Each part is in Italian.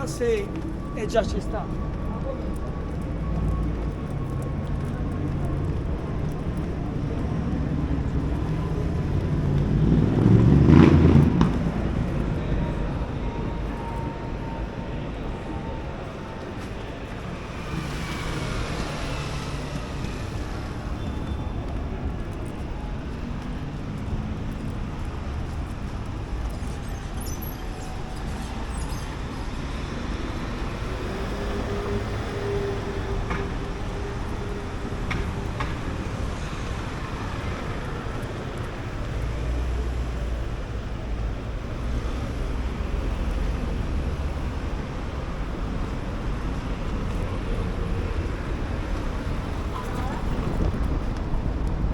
se e già ci sta.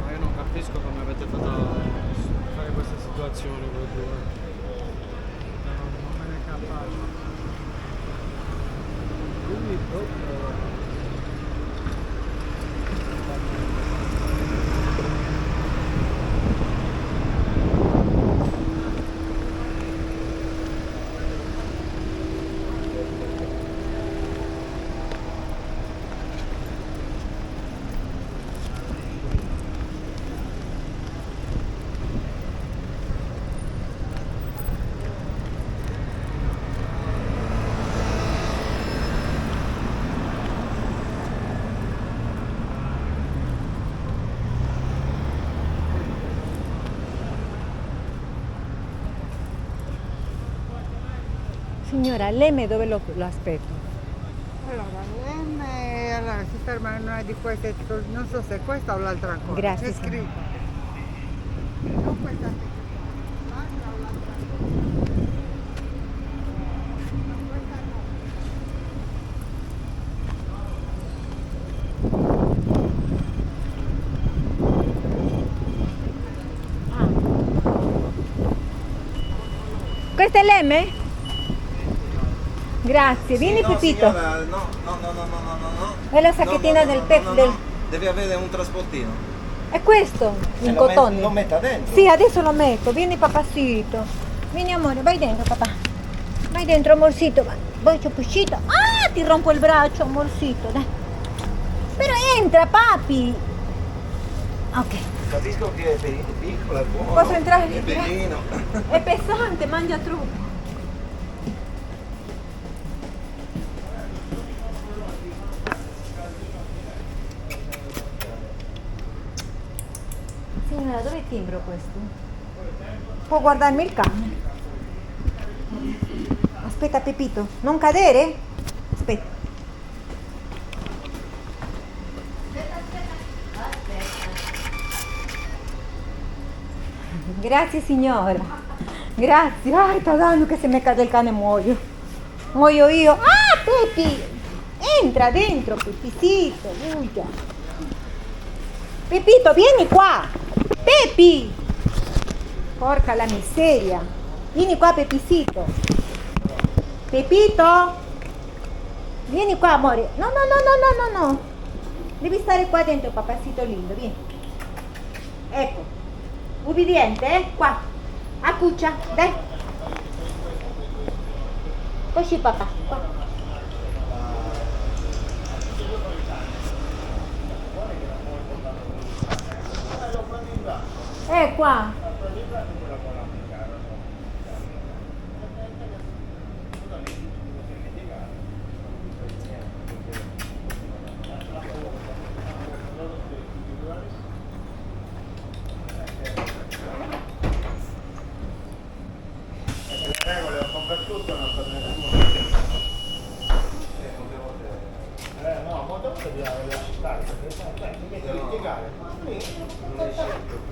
Ma io non capisco come avete fatto a fare questa situazione voi due. Non me ne è capace. Quindi proprio... Signora, l'M dove lo aspetto? Allora, l'M, allora, si ferma in una di queste, non so se è questa o l'altra ancora. Grazie, C'è signora. scritto. Non questa che l'altra o l'altra ancora. No, questa no. Questa è l'M? Grazie, vieni No, Pepito. signora, no. È la sacchetina del Pep del... Deve avere un trasportino. È questo, in Lo cotone. lo metta dentro. Sì, adesso lo metto. Vieni papacito. Vieni amore, vai dentro papà. Vai dentro amorsito. Poi c'è uscito. Ah, ti rompo il braccio amorsito, dai. Però entra papi. Ok. Capisco che è piccola, è buono. Posso entrare? È bellino. È pesante, mangia troppo. Signora, dove timbro questo? Può guardarmi il cane? Aspetta Pepito, non cadere? Aspetta. Grazie signora. Grazie. Ai, sta dando che se mi cade il cane muoio. Muoio io. Ah, Pepi! Entra dentro, Pepicito. Uia. Pepito, vieni qua. Pepi! Porca la miseria. Vieni qua, Pepicito. Pepito? Vieni qua, amore. No. Devi stare qua dentro, papacito lindo, vieni. Ecco. Ubbidiente, Qua. Accuccia, dai. Così, papà. Qua. Qua. Le regole ho combattuto, non so nessuno. No, molte volte bisogna lasciare stare, perché ti metti a litigare. Non riesci più.